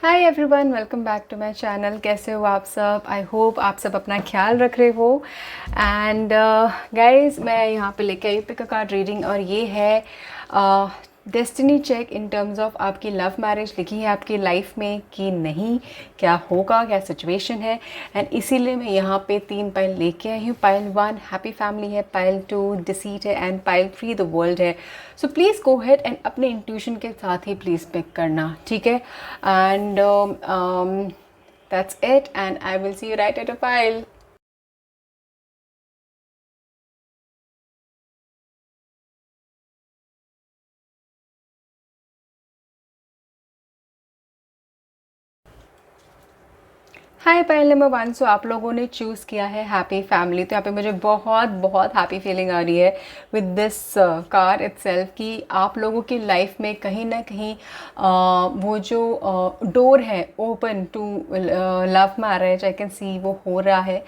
Hi everyone, welcome back to my channel. कैसे हो आप सब? आई होप आप सब अपना ख्याल रख रहे हो। एंड गाइस, मैं यहाँ पे लेके आई पिक अ कार्ड रीडिंग, और ये है destiny check in terms of आपकी लव मैरिज लिखी है आपकी लाइफ में कि नहीं, क्या होगा, क्या सिचुएशन है। एंड इसीलिए मैं यहाँ पे 3 पाइल लेके आई हूँ। पाइल 1 हैप्पी फैमिली है, पाइल 2 डिसीट है, एंड पाइल 3 द वर्ल्ड है। So please go head and अपने इंट्यूशन के साथ ही प्लीज़ पिक करना, ठीक है? And that's it, and I will see you right at a pile. Hi pile number 1। सो आप लोगों ने चूज़ किया है हैप्पी फैमिली, तो यहाँ पे मुझे बहुत बहुत हैप्पी फीलिंग आ रही है विद दिस कार्ड इटसेल्फ कि आप लोगों की लाइफ में कहीं ना कहीं वो जो डोर है open to love marriage, I can see वो हो रहा है।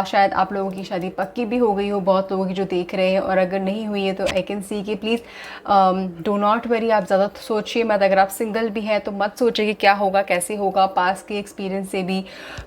शायद आप लोगों की शादी पक्की भी हो गई हो, बहुत लोगों की जो देख रहे हैं, और अगर नहीं हुई है तो आई कैन सी कि प्लीज़ डो नॉट वरी, आप ज़्यादा सोचिए मत। अगर आप सिंगल भी हैं तो मत सोचिए कि क्या होगा कैसे होगा, पास के एक्सपीरियंस से भी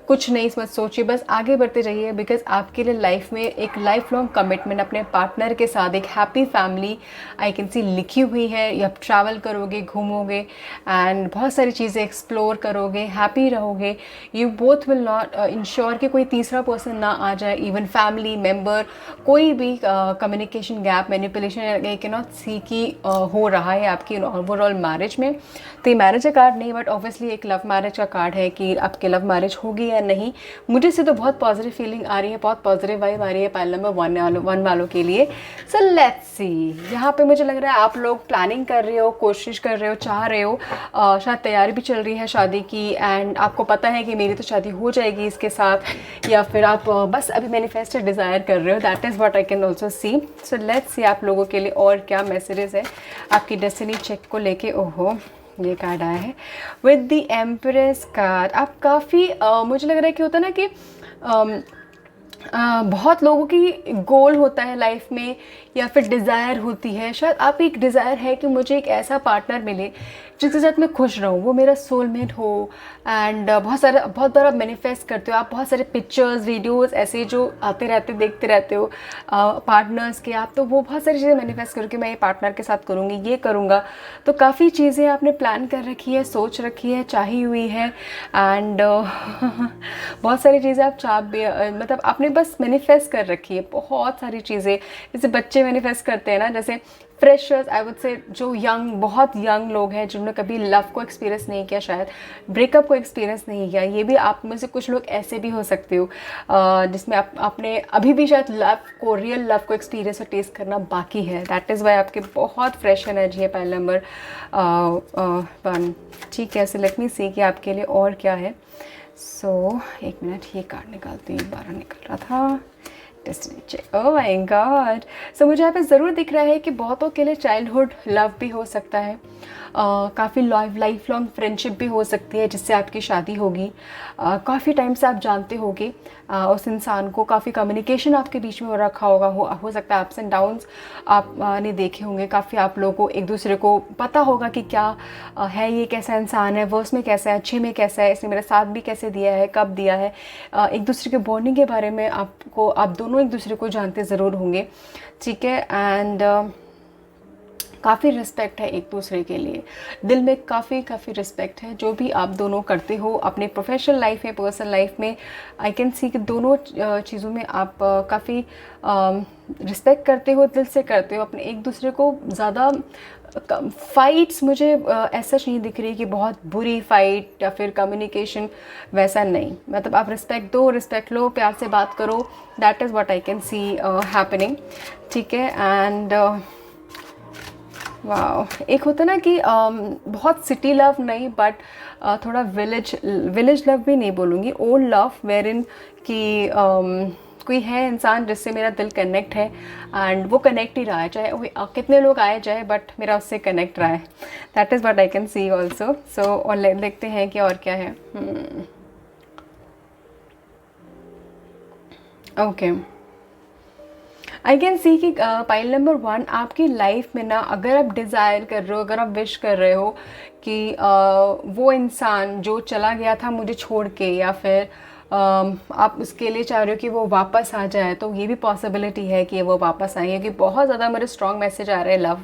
कुछ नहीं मत सोचिए, बस आगे बढ़ते जाइए। बिकॉज आपके लिए लाइफ में एक लाइफ लॉन्ग कमिटमेंट अपने पार्टनर के साथ, एक हैप्पी फैमिली आई कैन सी लिखी हुई है। आप ट्रैवल करोगे, घूमोगे, एंड बहुत सारी चीज़ें एक्सप्लोर करोगे, हैप्पी रहोगे। You both will not ensure कि कोई तीसरा पर्सन ना आ जाए, इवन फैमिली मेम्बर, कोई भी communication gap, manipulation I can not see कि हो रहा है आपकी ओवरऑल मैरिज में। तो ये मैरिज का कार्ड नहीं, बट ऑब्वियसली एक लव मैरिज का कार्ड है कि आपकी लव मैरिज होगी या नहीं। मुझे से तो बहुत पॉजिटिव फीलिंग आ रही है, बहुत पॉजिटिव वाइब आ रही है पाइल नंबर 1 वालों के लिए। सो लेट्स सी, यहाँ पे मुझे लग रहा है आप लोग प्लानिंग कर रहे हो, कोशिश कर रहे हो, चाह रहे हो, शायद तैयारी भी चल रही है शादी की, एंड आपको पता है कि मेरी तो शादी हो जाएगी इसके साथ, या फिर आप बस अभी मैनिफेस्टेड डिज़ायर कर रहे हो। That is what I can also see. So let's see आप लोगों के लिए और क्या मैसेजेस है आपकी डेस्टिनी चेक को लेके। ओहो, ये कार्ड आया है विद द एम्प्रेस कार्ड। आप काफ़ी मुझे लग रहा है कि होता है ना कि बहुत लोगों की गोल होता है लाइफ में, या फिर डिज़ायर होती है। शायद आप एक डिज़ायर है कि मुझे एक ऐसा पार्टनर मिले जिसके साथ मैं खुश रहूँ, वो मेरा सोलमेट हो। एंड बहुत बार आप मैनिफेस्ट करते हो, आप बहुत सारे पिक्चर्स वीडियोस ऐसे जो आते रहते देखते रहते हो पार्टनर्स के, आप तो वो बहुत सारी चीज़ें मैनिफेस्ट करो कि मैं ये पार्टनर के साथ करूँगी, ये करूँगा। तो काफ़ी चीज़ें आपने प्लान कर रखी है, सोच रखी है, चाही हुई है। एंड बहुत सारी चीज़ें आप मतलब आपने बस मैनिफेस्ट कर रखी है बहुत सारी चीज़ें। जैसे बच्चे मैनिफेस्ट करते हैं ना, जैसे फ्रेशर्स, आई वुड से जो बहुत यंग लोग हैं जिन्होंने कभी लव को एक्सपीरियंस नहीं किया, शायद ब्रेकअप को एक्सपीरियंस नहीं किया, ये भी आप में से कुछ लोग ऐसे भी हो सकते हो जिसमें आपने अभी भी शायद रियल लव को एक्सपीरियंस और टेस्ट करना बाकी है। दैट इज़ वाई आपके बहुत फ्रेश एनर्जी है पाइल नंबर 1। ठीक है, सो लेट मी सी कि आपके लिए और क्या है। सो एक मिनट, ये कार्ड निकालती हूँ, 12 निकल रहा था। Destiny check, oh my God. So मुझे यहाँ पे ज़रूर दिख रहा है कि बहुतों के लिए चाइल्डहुड लव भी हो सकता है, काफ़ी लाइफ लॉन्ग फ्रेंडशिप भी हो सकती है जिससे आपकी शादी होगी। काफ़ी टाइम से आप जानते होगे उस इंसान को, काफ़ी कम्युनिकेशन आपके बीच में हो रखा होगा, हो सकता है अप्स एंड डाउन्स आपने देखे होंगे। काफ़ी आप लोगों को एक दूसरे को पता होगा कि क्या है, ये कैसा इंसान है, वर्स में कैसा है, अच्छे में कैसा है, इसने मेरा साथ भी कैसे दिया है, कब दिया है। एक दूसरे के बॉन्डिंग के बारे में आप दोनों एक दूसरे को जानते ज़रूर होंगे, ठीक है। एंड काफ़ी रिस्पेक्ट है एक दूसरे के लिए, दिल में काफ़ी रिस्पेक्ट है जो भी आप दोनों करते हो अपने प्रोफेशनल लाइफ में, पर्सनल लाइफ में। आई कैन सी कि दोनों चीज़ों में आप काफ़ी रिस्पेक्ट करते हो, दिल से करते हो अपने एक दूसरे को। ज़्यादा फाइट्स मुझे ऐसा नहीं दिख रही कि बहुत बुरी फाइट या फिर कम्युनिकेशन, वैसा नहीं। मतलब आप रिस्पेक्ट दो, रिस्पेक्ट लो, प्यार से बात करो। That is what I can C happening, ठीक है। एंड वाह, एक होता ना कि बहुत सिटी लव नहीं, बट थोड़ा विलेज लव भी नहीं बोलूँगी, ओल्ड लव, वेर इन कि कोई है इंसान जिससे मेरा दिल कनेक्ट है, एंड वो कनेक्ट ही रहा है, चाहे वो कितने लोग आए जाए, बट मेरा उससे कनेक्ट रहा है। That is what I can see also. So और देखते हैं कि और क्या है। ओके, आई कैन सी कि पाइल नंबर 1 आपकी लाइफ में ना, अगर आप डिज़ायर कर रहे हो, अगर आप विश कर रहे हो कि वो इंसान जो चला गया था मुझे छोड़ के, या फिर आप उसके लिए चाह रहे हो कि वो वापस आ जाए, तो ये भी पॉसिबिलिटी है कि वो वापस आए, क्योंकि बहुत ज़्यादा मेरे स्ट्रॉन्ग मैसेज आ रहे हैं लव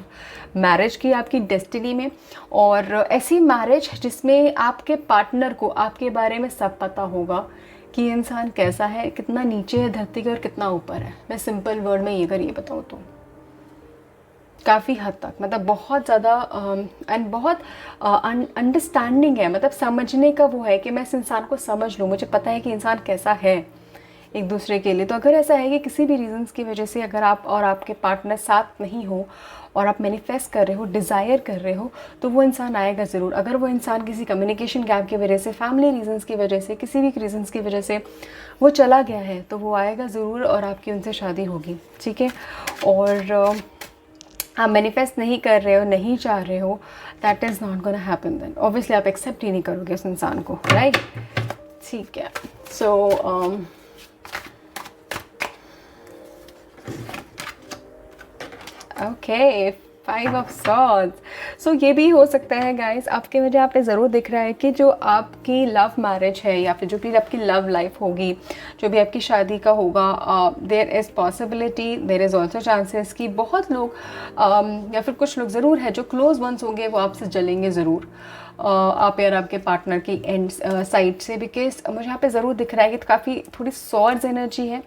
मैरिज की आपकी डेस्टिनी में। और ऐसी मैरिज जिसमें आपके पार्टनर को आपके बारे में सब पता होगा कि ये इंसान कैसा है, कितना नीचे है धरती के और कितना ऊपर है। मैं सिंपल वर्ड में ये अगर ये बताऊँ तो काफ़ी हद तक, मतलब बहुत ज़्यादा एंड बहुत अंडरस्टैंडिंग है, मतलब समझने का वो है कि मैं इस इंसान को समझ लूँ, मुझे पता है कि इंसान कैसा है एक दूसरे के लिए। तो अगर ऐसा है कि किसी भी रीज़न्स की वजह से अगर आप और आपके पार्टनर साथ नहीं हो और आप मैनिफेस्ट कर रहे हो, डिज़ायर कर रहे हो, तो वो इंसान आएगा ज़रूर। अगर वो इंसान किसी कम्युनिकेशन गैप की वजह से, फैमिली रीजंस की वजह से, किसी भी रीजंस की वजह से वो चला गया है, तो वो आएगा ज़रूर और आपकी उनसे शादी होगी, ठीक है। और आप मैनिफेस्ट नहीं कर रहे हो, नहीं चाह रहे हो, that is not gonna happen. Then obviously आप एक्सेप्ट ही नहीं करोगे उस इंसान को, राइट? ठीक है। So okay, 5 of swords. So ये भी हो सकता है गाइस, आपके मुझे यहाँ पे ज़रूर दिख रहा है कि जो आपकी लव मैरिज है या फिर जो भी आपकी लव लाइफ होगी, जो भी आपकी शादी का होगा, there is possibility, there is also chances कि बहुत लोग या फिर कुछ लोग ज़रूर है जो क्लोज वंस होंगे वो आपसे जलेंगे ज़रूर, आप या आपके पार्टनर की एंड साइड से। बिकॉज मुझे यहाँ पे ज़रूर दिख रहा है कि काफ़ी थोड़ी सॉर्ड्स एनर्जी है,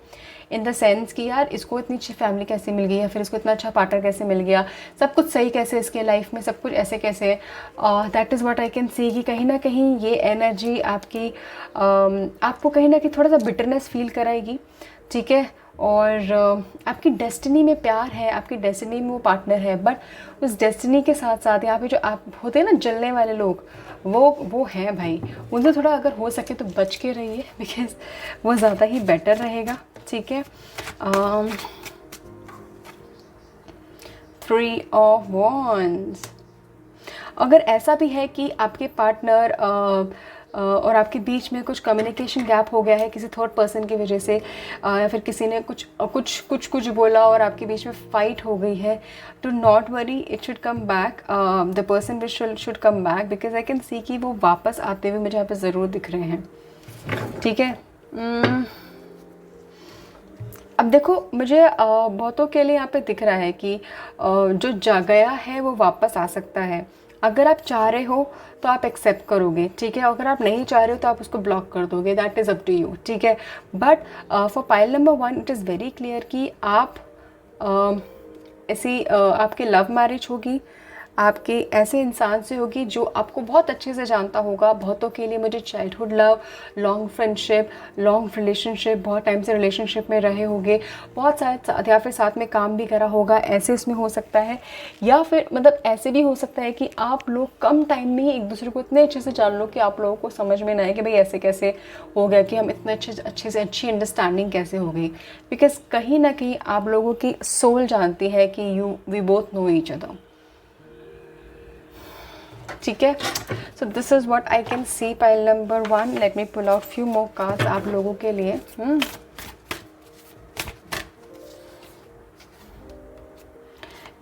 इन द सेंस कि यार इसको इतनी अच्छी फैमिली कैसे मिल गई, या फिर इसको इतना अच्छा पार्टनर कैसे मिल गया, सब कुछ सही कैसे इसके लाइफ में, सब कुछ ऐसे कैसे। That is what I can see कि कहीं ना कहीं ये एनर्जी आपकी आपको कहीं ना कहीं थोड़ा सा बिटरनेस फील कराएगी, ठीक है। और आपकी डेस्टिनी में प्यार है, आपकी डेस्टिनी में वो पार्टनर है, बट उस डेस्टिनी के साथ साथ यहाँ पे जो आप होते हैं ना जलने वाले लोग, वो हैं भाई, उनसे थोड़ा अगर हो सके तो बच के रहिए, बिकॉज वो ज़्यादा ही बेटर रहेगा, ठीक है। 3 ऑफ वॉन्ड्स। अगर ऐसा भी है कि आपके पार्टनर और आपके बीच में कुछ कम्युनिकेशन गैप हो गया है किसी थर्ड पर्सन की वजह से, या फिर किसी ने कुछ बोला और आपके बीच में फाइट हो गई है, do not worry, it should come back, the person which should come back, because I can see कि वो वापस आते हुए मुझे यहाँ पे ज़रूर दिख रहे हैं, ठीक है। अब देखो मुझे बहुतों के लिए यहाँ पे दिख रहा है कि जो जा गया है वो वापस आ सकता है। अगर आप चाह रहे हो तो आप एक्सेप्ट करोगे, ठीक है। अगर आप नहीं चाह रहे हो तो आप उसको ब्लॉक कर दोगे, that is up to you, ठीक है। But for pile number 1 it is very clear कि आप ऐसी आपकी लव मैरिज होगी, आपके ऐसे इंसान से होगी जो आपको बहुत अच्छे से जानता होगा। बहुतों के लिए मुझे childhood love, long friendship, long relationship, बहुत टाइम से रिलेशनशिप में रहे होंगे, बहुत सारे या फिर साथ में काम भी करा होगा, ऐसे इसमें हो सकता है। या फिर मतलब ऐसे भी हो सकता है कि आप लोग कम टाइम में ही एक दूसरे को इतने अच्छे से जान लो कि आप लोगों को समझ में ना आए कि भाई ऐसे कैसे हो गया, कि हम इतने अच्छे से अच्छी अंडरस्टैंडिंग कैसे हो गई। बिकॉज कहीं ना कहीं आप लोगों की सोल जानती है कि we both know each other, ठीक है। So this is what I can see pile number 1। Let me pull out few more cards आप लोगों के लिए।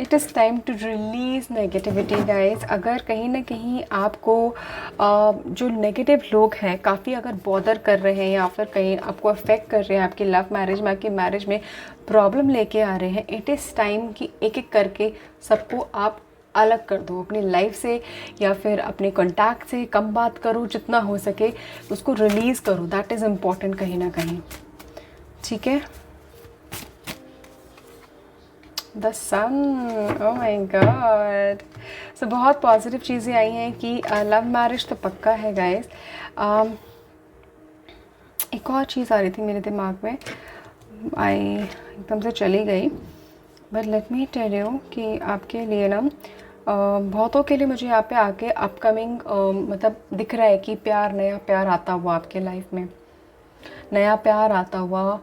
It is time to release negativity guys. अगर कहीं ना कहीं आपको जो नेगेटिव लोग हैं काफ़ी अगर बॉदर कर रहे हैं या फिर कहीं आपको अफेक्ट कर रहे हैं, आपकी लव मैरिज में, आपकी मैरिज में प्रॉब्लम लेके आ रहे हैं, इट इज़ टाइम कि एक एक करके सबको आप अलग कर दो अपनी लाइफ से, या फिर अपने कॉन्टैक्ट से कम बात करो, जितना हो सके उसको रिलीज़ करो। दैट इज़ इम्पॉर्टेंट कहीं ना कहीं, ठीक है। The sun, oh my God. So बहुत पॉजिटिव चीज़ें आई हैं कि लव मैरिज तो पक्का है गाइस। एक और चीज़ आ रही थी मेरे दिमाग में, आई एकदम से चली गई, but let me tell you कि आपके लिए ना बहुतों के लिए मुझे यहाँ पे आके अपकमिंग मतलब दिख रहा है कि प्यार, नया प्यार आता हुआ आपके लाइफ में, नया प्यार आता हुआ,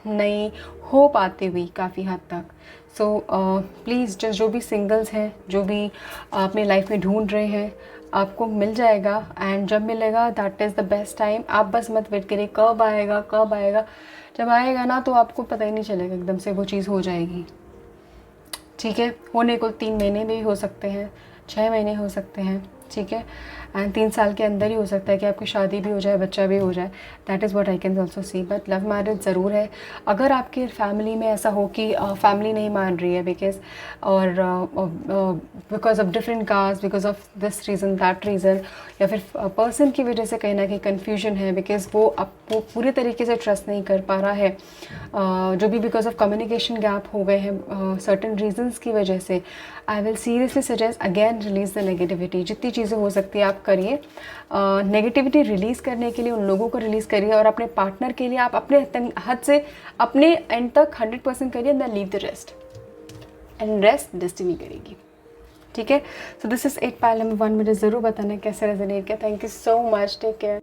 नई होप आती हुई काफ़ी हद तक। सो प्लीज़ जो भी सिंगल्स हैं, जो भी अपनी लाइफ में ढूंढ रहे हैं, आपको मिल जाएगा, एंड जब मिलेगा that is the best time. आप बस मत वेट करिए कब आएगा कब आएगा, जब आएगा ना तो आपको पता ही नहीं चलेगा, एकदम से वो चीज़ हो जाएगी। ठीक है, होने को 3 महीने भी हो सकते हैं, 6 महीने हो सकते हैं, ठीक है, एंड 3 साल के अंदर ही हो सकता है कि आपकी शादी भी हो जाए, बच्चा भी हो जाए। That is what I can also see. But love marriage ज़रूर है। अगर आपके फैमिली में ऐसा हो कि फैमिली नहीं मान रही है बिकॉज और because of different caste, because of this reason that reason, या फिर पर्सन की वजह से कहीं ना कहीं कन्फ्यूजन है बिकॉज वो आपको पूरे तरीके से ट्रस्ट नहीं कर पा रहा है, जो भी बिकॉज ऑफ कम्युनिकेशन गैप हो गए हैं सर्टन रीजंस की वजह से, I will seriously suggest again release the negativity. जितनी चीज़ें हो सकती है आप करिए। नेगेटिविटी रिलीज़ करने के लिए उन लोगों को रिलीज़ करिए, और अपने पार्टनर के लिए आप अपने हद से अपने एंड तक 100% करिए, then leave the rest, and rest destiny करेगी। ठीक है, so this is it pile number 1। मुझे ज़रूर बताना कैसे रेजोनेट किया। Thank you so much, take care.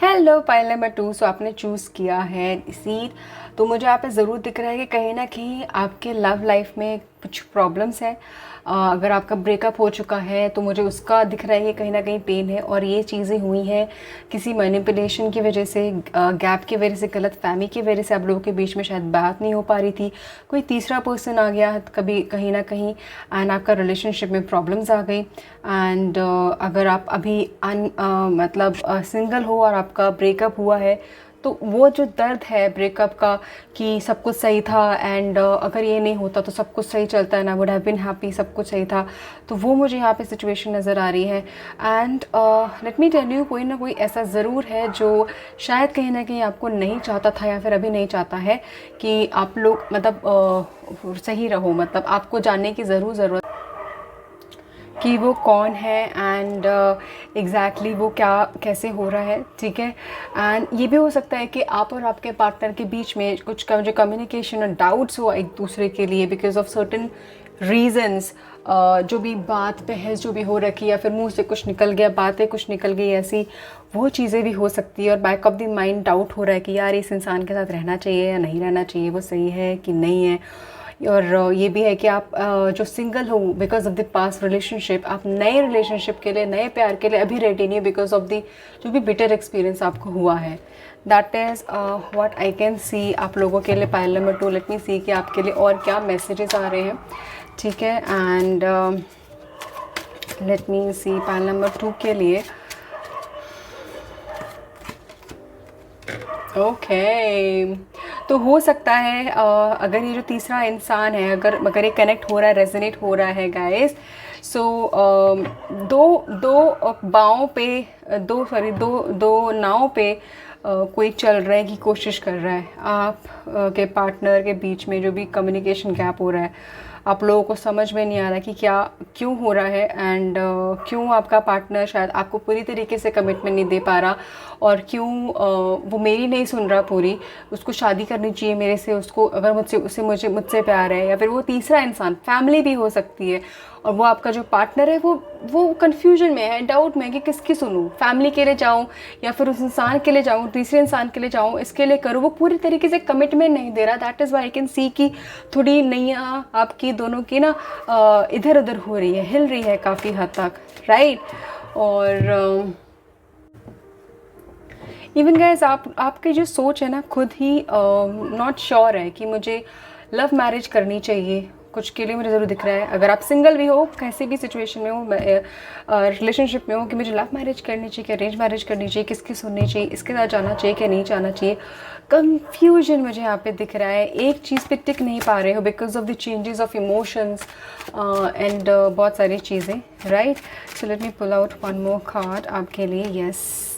Hello pile number 2। So आपने चूज़ किया है सीट, तो मुझे यहाँ पे ज़रूर दिख रहा है कि कहीं ना कहीं आपके लव लाइफ में कुछ प्रॉब्लम्स हैं। अगर आपका ब्रेकअप हो चुका है तो मुझे उसका दिख रहा है कि कहीं ना कहीं पेन है, और ये चीज़ें हुई हैं किसी मैनिपुलेशन की वजह से, गैप की वजह से, गलत फहमी की वजह से, आप लोगों के बीच में शायद बात नहीं हो पा रही थी, कोई तीसरा पर्सन आ गया कभी कहीं ना कहीं, एंड आपका रिलेशनशिप में प्रॉब्लम्स आ गई। एंड अगर आप अभी मतलब सिंगल हो और आपका ब्रेकअप हुआ है, तो वो जो दर्द है ब्रेकअप का कि सब कुछ सही था, एंड अगर ये नहीं होता तो सब कुछ सही चलता है ना, वुड हैव बीन हैप्पी, सब कुछ सही था, तो वो मुझे यहाँ पे सिचुएशन नज़र आ रही है। And let me tell you, कोई ना कोई ऐसा ज़रूर है जो शायद कहीं ना कहीं आपको नहीं चाहता था, या फिर अभी नहीं चाहता है कि आप लोग मतलब सही रहो। मतलब आपको जानने की ज़रूरत कि वो कौन है, एंड एग्जैक्टली वो क्या कैसे हो रहा है। ठीक है, एंड ये भी हो सकता है कि आप और आपके पार्टनर के बीच में कुछ जो कम्युनिकेशन और डाउट्स हो एक दूसरे के लिए बिकॉज ऑफ सर्टन रीजंस, जो भी बात बहस जो भी हो रखी, या फिर मुंह से कुछ निकल गया, बातें कुछ निकल गई ऐसी, वो चीज़ें भी हो सकती है। और back of the mind doubt हो रहा है कि यार इस इंसान के साथ रहना चाहिए या नहीं रहना चाहिए, वो सही है कि नहीं है। और ये भी है कि आप जो सिंगल हो because of the past relationship, आप नए रिलेशनशिप के लिए, नए प्यार के लिए अभी रेडी नहीं बिकॉज ऑफ द जो भी बिटर एक्सपीरियंस आपको हुआ है। That is what I can सी आप लोगों के लिए पाइल नंबर 2। लेट मी सी कि आपके लिए और क्या मैसेजेस आ रहे हैं। ठीक है, and let me see pile number 2 के लिए। ओके, तो हो सकता है अगर ये जो तीसरा इंसान है, अगर ये कनेक्ट हो रहा है, रेजोनेट हो रहा है गाइस, सो दो बाहों पे दो नाव पे कोई चल रहा है, की कोशिश कर रहा है। आप के पार्टनर के बीच में जो भी कम्युनिकेशन गैप हो रहा है, आप लोगों को समझ में नहीं आ रहा कि क्या क्यों हो रहा है, एंड क्यों आपका पार्टनर शायद आपको पूरी तरीके से कमिटमेंट नहीं दे पा रहा, और क्यों वो मेरी नहीं सुन रहा पूरी, उसको शादी करनी चाहिए मेरे से, उसको अगर मुझसे प्यार है, या फिर वो तीसरा इंसान फैमिली भी हो सकती है, और वो आपका जो पार्टनर है वो कन्फ्यूजन में है, डाउट में है कि किसकी सुनूं, फैमिली के लिए जाऊं या फिर उस इंसान के लिए जाऊं, तीसरे इंसान के लिए जाऊं, इसके लिए करूं, वो पूरी तरीके से कमिटमेंट नहीं दे रहा। That is why I can see कि थोड़ी नैया आपकी दोनों की ना इधर उधर हो रही है, हिल रही है काफ़ी हद तक, राइट। और इवन गाइस आपकी जो सोच है ना, खुद ही नॉट श्योर है कि मुझे लव मैरिज करनी चाहिए। कुछ के लिए मुझे ज़रूर दिख रहा है, अगर आप सिंगल भी हो, कैसी भी सिचुएशन में हो, रिलेशनशिप में हो, कि मुझे लव मैरिज करनी चाहिए कि अरेंज मैरिज करनी चाहिए, किसकी सुननी चाहिए, इसके साथ जाना चाहिए कि नहीं जाना चाहिए। कंफ्यूजन मुझे यहाँ पे दिख रहा है, एक चीज़ पे टिक नहीं पा रहे हो because of the changes of emotions and बहुत सारी चीज़ें, right. So let me pull out one more card आपके लिए। यस,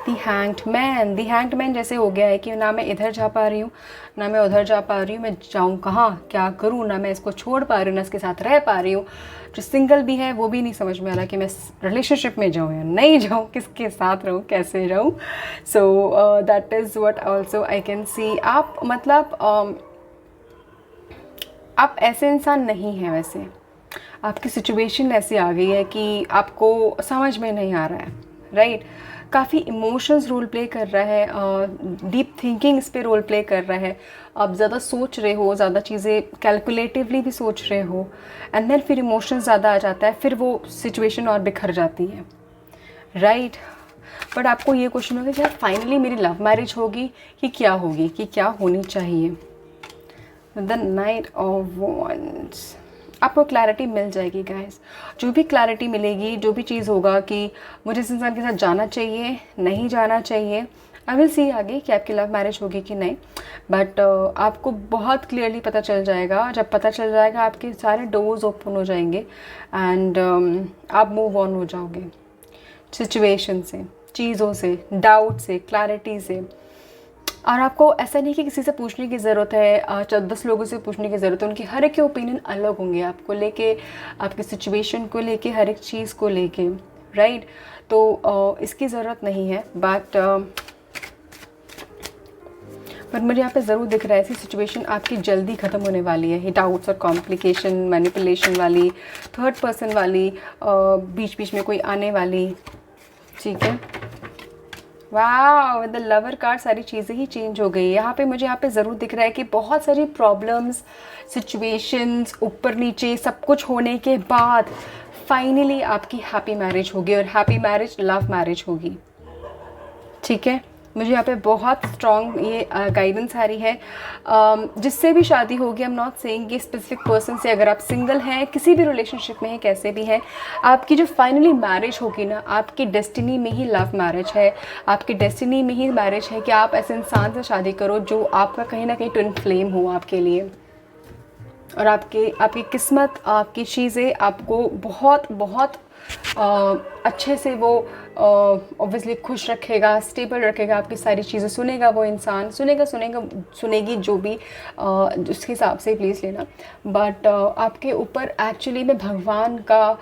दी हैंग्ड मैन जैसे हो गया है कि ना मैं इधर जा पा रही हूँ, ना मैं उधर जा पा रही हूँ, मैं जाऊँ कहाँ, क्या करूँ, ना मैं इसको छोड़ पा रही हूँ, ना इसके साथ रह पा रही हूँ। जो सिंगल भी है वो भी नहीं समझ में आ रहा कि मैं रिलेशनशिप में जाऊँ या नहीं जाऊँ, किसके साथ रहूँ, कैसे रहूँ। So that is what also I can सी। आप मतलब आप ऐसे इंसान नहीं हैं, वैसे आपकी सिचुएशन ऐसी आ गई है कि आपको समझ में नहीं आ रहा है, राइट। काफ़ी इमोशंस रोल प्ले कर रहा है, डीप थिंकिंग इस पे रोल प्ले कर रहा है। आप ज़्यादा सोच रहे हो, ज़्यादा चीज़ें कैलकुलेटिवली भी सोच रहे हो, एंड देन फिर इमोशंस ज़्यादा आ जाता है, फिर वो सिचुएशन और बिखर जाती है, राइट। बट आपको ये क्वेश्चन होगा कि यार फाइनली मेरी लव मैरिज होगी कि क्या होगी, कि क्या होनी चाहिए। द नाइट ऑफ वॉन्ड्स, आपको क्लैरिटी मिल जाएगी गाइस। जो भी क्लैरिटी मिलेगी, जो भी चीज़ होगा कि मुझे इस इंसान के साथ जाना चाहिए, नहीं जाना चाहिए, आई विल सी आगे कि आपकी लव मैरिज होगी कि नहीं। बट आपको बहुत क्लियरली पता चल जाएगा। जब पता चल जाएगा आपके सारे डोर्स ओपन हो जाएंगे, एंड आप मूव ऑन हो जाओगे सिचुएशन से, चीज़ों से, डाउट से, क्लैरिटी से। और आपको ऐसा नहीं कि किसी से पूछने की ज़रूरत है, 10 लोगों से पूछने की ज़रूरत है। उनकी हर एक के ओपिनियन अलग होंगे आपको लेके, आपकी सिचुएशन को लेके, हर एक चीज़ को लेके, राइट। तो इसकी ज़रूरत नहीं है। बट मुझे यहाँ पे ज़रूर दिख रहा है ऐसी सिचुएशन आपकी जल्दी ख़त्म होने वाली है। डाउट्स और कॉम्प्लिकेशन, मैनिपुलेशन वाली, थर्ड पर्सन वाली, बीच बीच में कोई आने वाली, ठीक है। वाह, विद द लवर कार्ड सारी चीज़ें ही चेंज हो गई। यहाँ पे ज़रूर दिख रहा है कि बहुत सारी प्रॉब्लम्स, सिचुएशंस, ऊपर नीचे सब कुछ होने के बाद फाइनली आपकी हैप्पी मैरिज होगी, और हैप्पी मैरिज लव मैरिज होगी, ठीक है। मुझे यहाँ पे बहुत स्ट्रॉन्ग ये गाइडेंस आ रही है। जिससे भी शादी होगी, आई एम नॉट सेइंग कि स्पेसिफिक पर्सन से, अगर आप सिंगल हैं, किसी भी रिलेशनशिप में हैं, कैसे भी हैं, आपकी जो फाइनली मैरिज होगी ना, आपकी डेस्टिनी में ही लव मैरिज है। आपकी डेस्टिनी में ही मैरिज है कि आप ऐसे इंसान से शादी करो जो आपका कहीं ना कहीं ट्विन फ्लेम हो आपके लिए, और आपकी किस्मत, आपकी चीज़ें आपको बहुत बहुत अच्छे से वो ऑब्वियसली खुश रखेगा, स्टेबल रखेगा, आपकी सारी चीज़ें सुनेगा वो इंसान, सुनेगी जो भी उसके हिसाब से प्लीज़ लेना। बट आपके ऊपर एक्चुअली में भगवान का,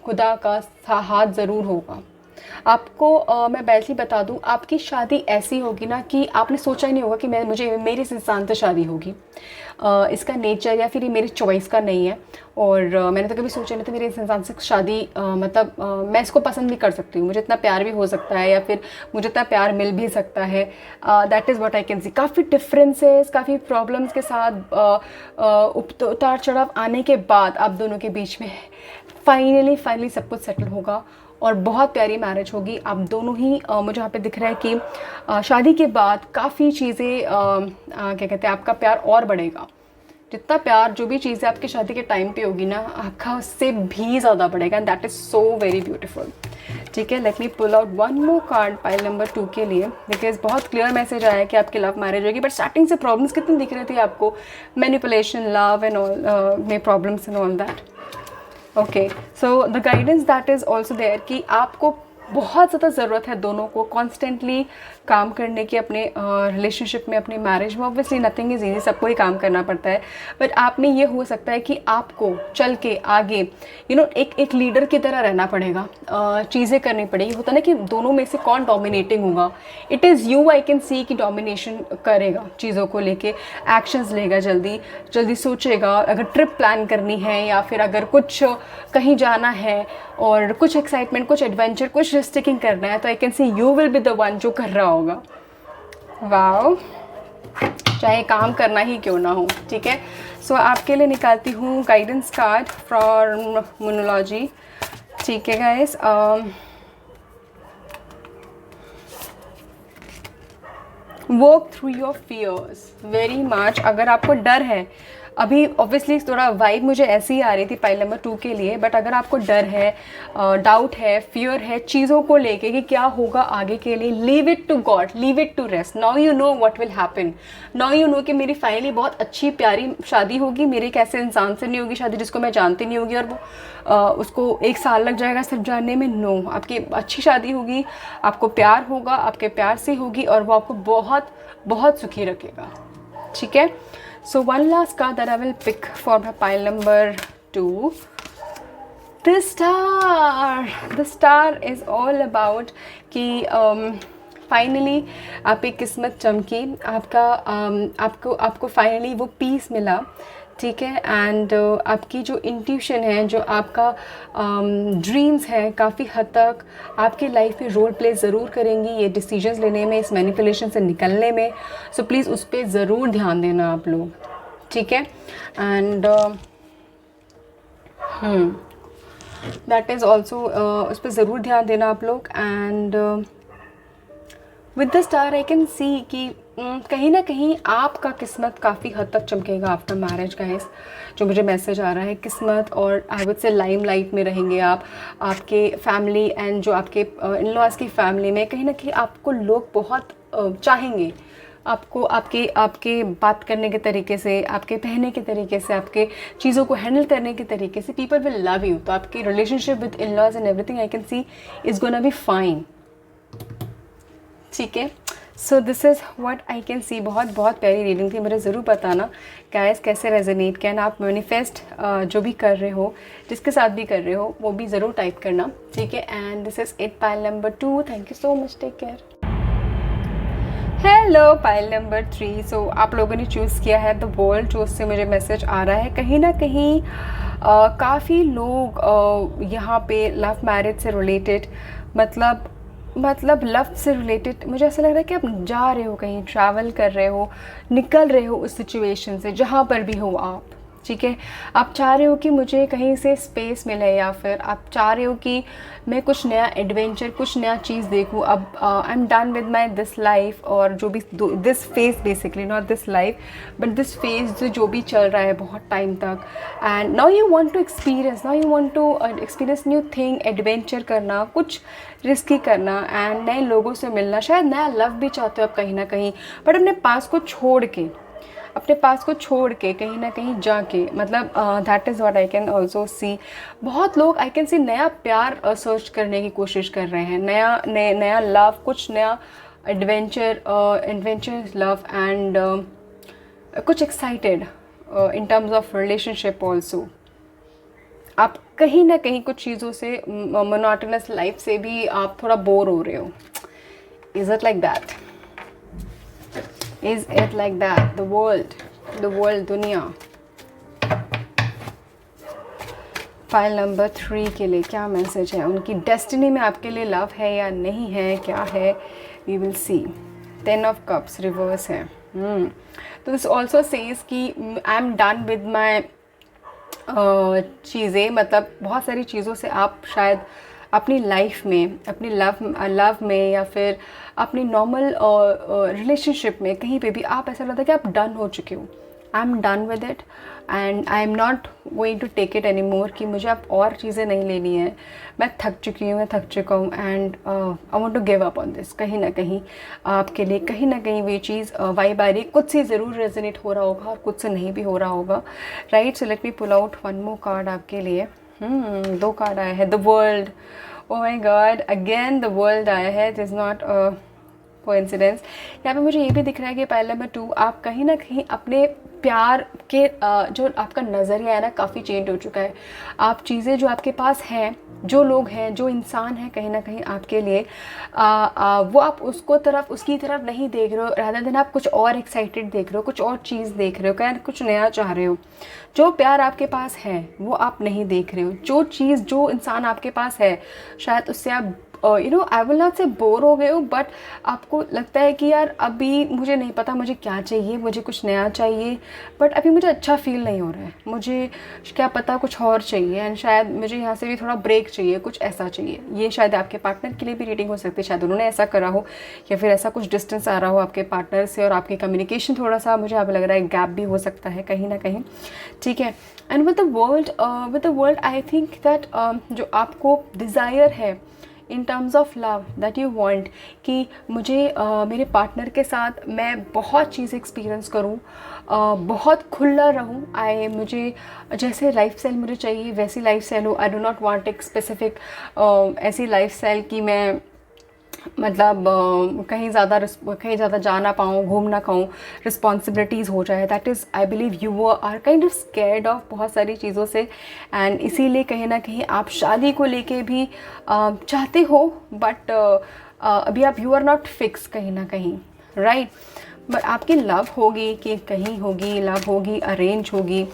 खुदा का हाथ ज़रूर होगा। आपको मैं वैसे ही बता दूं, आपकी शादी ऐसी होगी ना कि आपने सोचा ही नहीं होगा कि मेरे इस इंसान से शादी होगी। इसका नेचर या फिर ये मेरी चॉइस का नहीं है, और मैंने तो कभी सोचा नहीं था मेरे इस इंसान से शादी, मतलब मैं इसको पसंद भी कर सकती हूँ, मुझे इतना प्यार भी हो सकता है, या फिर मुझे इतना प्यार मिल भी सकता है। That is what I can सी। काफ़ी डिफरेंसेस, काफ़ी प्रॉब्लम्स के साथ उतार चढ़ाव आने के बाद आप दोनों के बीच में फाइनली सब कुछ सेटल होगा, और बहुत प्यारी मैरिज होगी। आप दोनों ही मुझे यहाँ पे दिख रहा है कि शादी के बाद काफ़ी चीज़ें, क्या कहते हैं, आपका प्यार और बढ़ेगा। जितना प्यार, जो भी चीज़ें आपकी शादी के टाइम पे होगी ना, आपका उससे भी ज़्यादा बढ़ेगा, and that is so very beautiful, ठीक है। Let me pull out one more card pile number 2 के लिए, बिकॉज बहुत क्लियर मैसेज आया है कि आपकी लव मैरिज होगी। बट स्टार्टिंग से प्रॉब्लम्स कितनी दिख रही थी आपको, मैनिपुलेशन, लव एंड ऑल में problems and all that. Okay, so the guidance that is also there कि आपको बहुत ज़्यादा ज़रूरत है दोनों को कॉन्स्टेंटली काम करने की, अपने रिलेशनशिप में, अपनी मैरिज में। ऑब्वियसली नथिंग इज़ ईजी, सबको ही काम करना पड़ता है। बट आप में ये हो सकता है कि आपको चल के आगे एक लीडर की तरह रहना पड़ेगा, चीज़ें करनी पड़ेगी। होता ना कि दोनों में से कौन डोमिनेटिंग होगा। It is you, I can see कि डोमिनेशन करेगा चीज़ों को लेके, एक्शंस लेगा, जल्दी सोचेगा। अगर ट्रिप प्लान करनी है, या फिर अगर कुछ कहीं जाना है और कुछ एक्साइटमेंट, कुछ एडवेंचर, कुछ रिस्क टेकिंग करना है, तो आई can C you will be the one जो कर रहा होगा। वाओ, चाहे काम करना ही क्यों ना हो, ठीक है। सो आपके लिए निकालती हूँ गाइडेंस कार्ड फ्रॉम न्यूमरोलॉजी, ठीक है guys. Work through your fears very much. अगर आपको डर है, अभी ऑब्वियसली थोड़ा वाइब मुझे ऐसी ही आ रही थी पाइल नंबर 2 के लिए, बट अगर आपको डर है, डाउट है, फियर है चीज़ों को लेके कि क्या होगा आगे के लिए, leave it to God, leave it to rest. Now you know what will happen, now you know कि मेरी फाइनली बहुत अच्छी प्यारी शादी होगी, मेरी एक ऐसे इंसान से नहीं होगी शादी जिसको मैं जानती नहीं होगी, और वो उसको 1 साल लग जाएगा सिर्फ जानने में। नो, आपकी अच्छी शादी होगी, आपको प्यार होगा, आपके प्यार से होगी, और वो आपको बहुत बहुत सुखी रखेगा, ठीक है। So one last card that I will pick for my pile number 2. The star. The star is all about कि फाइनली आपकी किस्मत चमकी, आपको फाइनली वो पीस मिला, ठीक है। एंड आपकी जो इंट्यूशन है, जो आपका ड्रीम्स हैं, काफ़ी हद तक आपकी लाइफ में रोल प्ले ज़रूर करेंगी ये डिसीजंस लेने में, इस मैनिपुलेशन से निकलने में। सो प्लीज़ उस पर ज़रूर ध्यान देना आप लोग, ठीक है। एंड दैट इज़ ऑल्सो, उस पर ज़रूर ध्यान देना आप लोग। And with the star I can see कि कहीं ना कहीं आपका किस्मत काफ़ी हद तक चमकेगा आफ्टर मैरिज गाइस, जो मुझे मैसेज आ रहा है। किस्मत, और आई वुड से लाइमलाइट में रहेंगे आप, आपके फैमिली एंड जो आपके इन लॉज की फैमिली में कहीं ना कहीं आपको लोग बहुत चाहेंगे। आपको आपके आपके बात करने के तरीके से, आपके पहनने के तरीके से, आपके चीज़ों को हैंडल करने के तरीके से पीपल विल लव यू। तो आपकी relationship with in laws and everything I can see is gonna be fine, ठीक है। So this is what I can see. बहुत बहुत प्यारी रीडिंग थी। मुझे ज़रूर बताना गाइस कैसे रेजोनेट किया। आप मैनिफेस्ट जो भी कर रहे हो, जिसके साथ भी कर रहे हो, वो भी ज़रूर टाइप करना, ठीक है। And this is it, pile number 2। Thank you so much, take care. Hello pile number 3। So आप लोगों ने चूज़ किया है द वर्ल्ड, जो उससे मुझे मैसेज आ रहा है। कहीं ना कहीं काफ़ी लोग यहाँ पे लव मैरिज से रिलेटेड, मतलब लव से रिलेटेड, मुझे ऐसा लग रहा है कि आप जा रहे हो, कहीं ट्रैवल कर रहे हो, निकल रहे हो उस सिचुएशन से, जहाँ पर भी हो आप, ठीक है। आप चाह रहे हो कि मुझे कहीं से स्पेस मिले, या फिर आप चाह रहे हो कि मैं कुछ नया एडवेंचर, कुछ नया चीज़ देखूँ। अब I am done with my this life, और जो भी this phase, basically not this life but this phase जो भी चल रहा है बहुत टाइम तक। And now you want to experience, now you want to experience new thing, adventure करना, कुछ रिस्की करना, एंड नए लोगों से मिलना। शायद नया लव भी चाहते हो आप कहीं ना कहीं, बट अपने पास को छोड़ के, अपने पास को छोड़ के कहीं ना कहीं जाके, मतलब that is what I can also see. बहुत लोग आई कैन सी नया प्यार सर्च करने की कोशिश कर रहे हैं, नया लव, कुछ नया एडवेंचर लव, एंड कुछ excited in terms of relationship also. आप कहीं ना कहीं कुछ चीज़ों से, मोनोटोनस लाइफ से भी आप थोड़ा बोर हो रहे हो। Is it like that? Is it like that? The world, दुनिया। फाइल नंबर 3 के लिए क्या मैसेज है? उनकी डेस्टिनी में आपके लिए लव है या नहीं है, क्या है? We will see. 10 of Cups reverse है। तो दिस ऑल्सो सेज कि आई एम डन विद माई चीज़ें, मतलब बहुत सारी चीज़ों से आप शायद अपनी लाइफ में, अपनी लव में, या फिर अपनी नॉर्मल रिलेशनशिप में, कहीं पे भी आप ऐसा लगता है कि आप डन हो चुके हो। I am done with it and I am not going to take it any more, कि मुझे अब और चीज़ें नहीं लेनी है, मैं थक चुकी हूँ, मैं थक चुका हूँ, and I want to give up on this. कहीं ना कहीं आपके लिए कहीं ना कहीं वो चीज़ वाइब आ रही है, कुछ से ज़रूर रेजोनेट हो रहा होगा और कुछ से नहीं भी हो रहा होगा, right. So let me pull out one more card आपके लिए। 2 कार्ड आया है, the world. Oh my God, again the world आया है। It is not coincidence. यहाँ पे मुझे ये भी दिख रहा है कि पाइल नंबर 2, आप कहीं ना कहीं अपने प्यार के जो आपका नज़रिया है ना, काफ़ी चेंज हो चुका है। आप चीज़ें जो आपके पास हैं, जो लोग हैं, जो इंसान हैं, कहीं ना कहीं आपके लिए वो आप उसकी तरफ नहीं देख रहे हो, रादर देन आप कुछ और एक्साइटेड देख रहे हो, कुछ और चीज़ देख रहे हो, क्या कुछ नया चाह रहे हो। जो प्यार आपके पास है वो आप नहीं देख रहे हो। जो चीज़, जो इंसान आपके पास है, शायद उससे आप आई विल नॉट से बोर हो गए हो, बट आपको लगता है कि यार अभी मुझे नहीं पता मुझे क्या चाहिए, मुझे कुछ नया चाहिए, बट अभी मुझे अच्छा फील नहीं हो रहा है, मुझे क्या पता कुछ और चाहिए, एंड शायद मुझे यहाँ से भी थोड़ा ब्रेक चाहिए, कुछ ऐसा चाहिए। ये शायद आपके पार्टनर के लिए भी रीडिंग हो सकती है, शायद उन्होंने ऐसा करा हो, या फिर ऐसा कुछ डिस्टेंस आ रहा हो आपके पार्टनर से, और आपकी कम्युनिकेशन थोड़ा सा, मुझे अब लग रहा है गैप भी हो सकता है कहीं ना कहीं, ठीक है। And with the world I think that जो आपको डिज़ायर है इन terms of love, that you want, कि मुझे मेरे पार्टनर के साथ मैं बहुत चीज़ एक्सपीरियंस करूँ, बहुत खुला रहूँ। मुझे जैसे लाइफ स्टाइल मुझे चाहिए वैसी लाइफ स्टाइल हो। आई डो नॉट वांट एक स्पेसिफिक ऐसी लाइफ स्टाइल कि मैं मतलब कहीं ज़्यादा जा ना पाऊँ, घूम ना पाऊँ, रिस्पॉन्सिबिलिटीज़ हो जाए। That is I believe you are kind of scared of बहुत सारी चीज़ों से, एंड इसीलिए कहीं ना कहीं आप शादी को लेके भी चाहते हो, बट अभी आप यू आर नॉट फिक्स कहीं ना कहीं, राइट। बट आपकी लव होगी कि कहीं होगी, लव होगी, अरेंज होगी,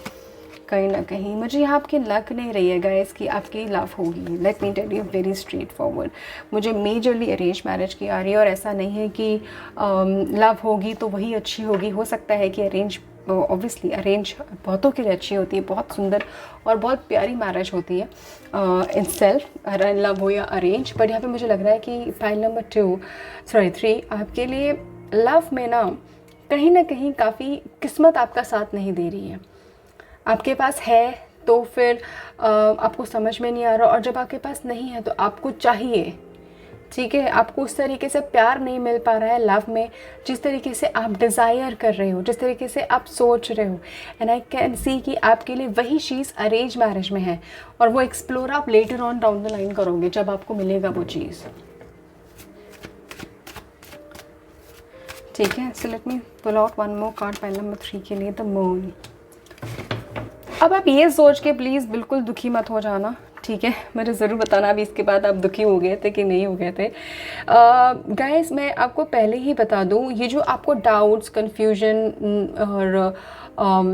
कहीं ना कहीं मुझे यहाँ आपकी लक नहीं रही है गाइस कि आपकी लव होगी। Let me tell you very straightforward, मुझे मेजरली अरेंज मैरिज की आ रही है। और ऐसा नहीं है कि लव होगी तो वही अच्छी होगी। हो सकता है कि अरेंज, ऑब्वियसली अरेंज बहुतों के लिए अच्छी होती है, बहुत सुंदर और बहुत प्यारी मैरिज होती है इन सेल्फ, लव हो या अरेंज। बट यहाँ पे मुझे लग रहा है कि पाइल नंबर 3 आपके लिए लव में ना कहीं काफ़ी किस्मत आपका साथ नहीं दे रही है। आपके पास है तो फिर आपको समझ में नहीं आ रहा, और जब आपके पास नहीं है तो आपको चाहिए, ठीक है। आपको उस तरीके से प्यार नहीं मिल पा रहा है लव में जिस तरीके से आप डिज़ायर कर रहे हो, जिस तरीके से आप सोच रहे हो। एंड आई कैन सी कि आपके लिए वही चीज़ अरेंज मैरिज में है, और वो एक्सप्लोर आप later on down the line करोगे जब आपको मिलेगा वो चीज़, ठीक है। So let me pull out one more card pile number 3 के लिए, द मून। अब आप ये सोच के प्लीज़ बिल्कुल दुखी मत हो जाना, ठीक है। मुझे ज़रूर बताना अभी इसके बाद आप दुखी हो गए थे कि नहीं हो गए थे। गाइस मैं आपको पहले ही बता दूं, ये जो आपको डाउट्स, कन्फ्यूजन और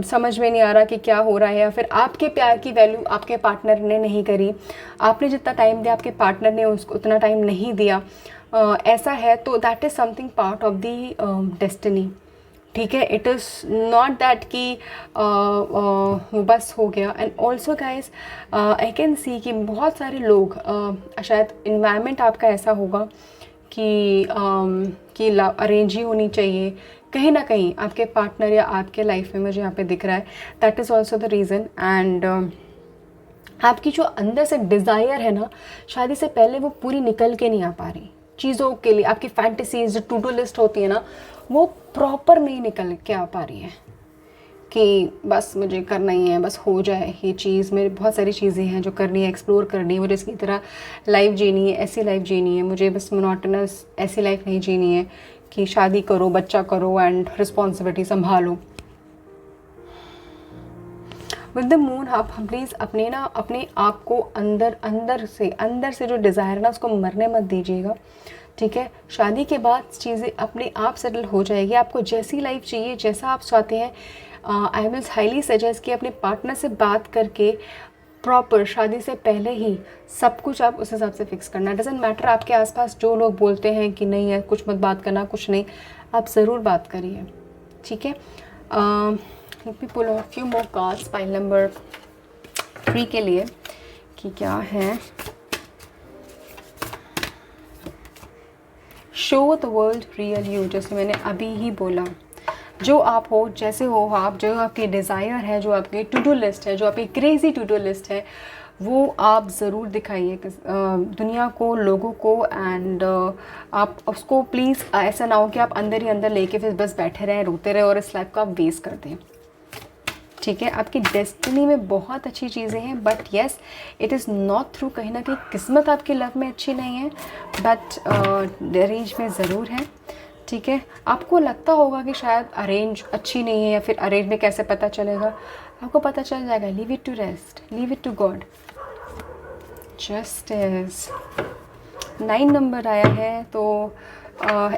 समझ में नहीं आ रहा कि क्या हो रहा है, या फिर आपके प्यार की वैल्यू आपके पार्टनर ने नहीं करी, आपने जितना टाइम दिया आपके पार्टनर ने उसको उतना टाइम नहीं दिया, ऐसा है तो that is something part of the destiny, ठीक है। इट इज़ नॉट दैट कि वो बस हो गया। And also guys I can see कि बहुत सारे लोग शायद इन्वायरमेंट आपका ऐसा होगा कि अरेंज ही होनी चाहिए कहीं ना कहीं आपके पार्टनर या आपके लाइफ में, मुझे यहाँ पे दिख रहा है। That is also the reason. And आपकी जो अंदर से डिज़ायर है ना शादी से पहले, वो पूरी निकल के नहीं आ पा रही चीज़ों के लिए। आपकी फैंटेसीज जो टू डू लिस्ट होती है ना, वो प्रॉपर नहीं निकल के आ पा रही है कि बस मुझे करना ही है, बस हो जाए ये चीज़। मेरे बहुत सारी चीज़ें हैं जो करनी है, एक्सप्लोर करनी है, मुझे इसकी तरह लाइफ जीनी है, ऐसी लाइफ जीनी है, मुझे बस मोनोटोनस ऐसी लाइफ नहीं जीनी है कि शादी करो, बच्चा करो एंड रिस्पॉन्सिबिलिटी संभालो। विद द मून आप प्लीज़ अपने आप को अंदर से जो डिज़ायर ना उसको मरने मत दीजिएगा, ठीक है। शादी के बाद चीज़ें अपने आप सेटल हो जाएगी। आपको जैसी लाइफ चाहिए, जैसा आप चाहते हैं, आई विल हाईली सजेस्ट कि अपने पार्टनर से बात करके प्रॉपर शादी से पहले ही सब कुछ आप उस हिसाब से फिक्स करना। डजेंट मैटर आपके आसपास जो लोग बोलते हैं कि नहीं है कुछ मत बात करना, कुछ नहीं, आप ज़रूर बात करिए, ठीक है। Let me pull out few more cards pile number 3 के लिए कि क्या है। Show the world real you, जैसे मैंने अभी ही बोला, जो आप हो, जैसे हो आप, जो आपकी डिज़ायर है, जो आपकी टू डू लिस्ट है, जो आपकी क्रेज़ी टू डू लिस्ट है, वो आप ज़रूर दिखाइए दुनिया को, लोगों को। एंड आप उसको प्लीज़ ऐसा ना हो कि आप अंदर ही अंदर लेके फिर बस बैठे रहें, रोते रहें और इस लाइफ को आप वेस्ट कर दें, ठीक है। आपकी डेस्टिनी में बहुत अच्छी चीज़ें हैं, but yes it is not through, कहीं ना कहीं किस्मत आपकी लव में अच्छी नहीं है, बट अरेंज में ज़रूर है, ठीक है। आपको लगता होगा कि शायद अरेंज अच्छी नहीं है, या फिर अरेंज में कैसे पता चलेगा, आपको पता चल जाएगा। Leave it to rest, leave it to God. Justice 9 number आया है, तो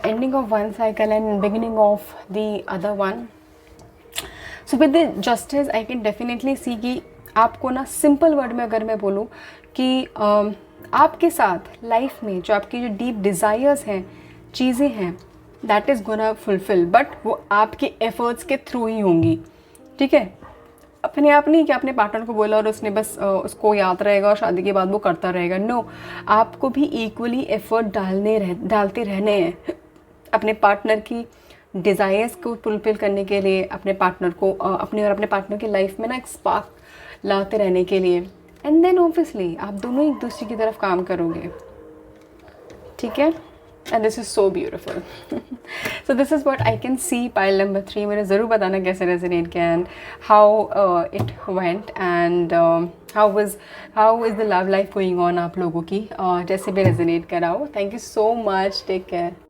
ending of one cycle and beginning of the other one. So with the justice I can definitely see कि आपको ना सिंपल वर्ड में अगर मैं बोलूँ कि आपके साथ लाइफ में जो आपकी जो डीप डिज़ायर्स हैं, चीज़ें हैं, that is gonna fulfil, but वो आपके एफर्ट्स के थ्रू ही होंगी, ठीक है। अपने आप नहीं कि आपने पार्टनर को बोला और उसने बस उसको याद रहेगा और शादी के बाद वो करता रहेगा। नो, आपको भी इक्वली एफर्ट डालते रहने हैं अपने पार्टनर की डिज़ायर्स को फुलफिल करने के लिए, अपने पार्टनर को अपने और अपने पार्टनर की लाइफ में ना एक स्पार्क लाते रहने के लिए। एंड देन ऑब्वियसली आप दोनों एक दूसरे की तरफ काम करोगे, ठीक है। And this is so beautiful. So this is what I can see pile number 3। मुझे ज़रूर बताना कैसे रेजोनेट किया and how it went and how is the love life going on आप लोगों की, जैसे भी रेजोनेट कराओ। Thank you so much, take care.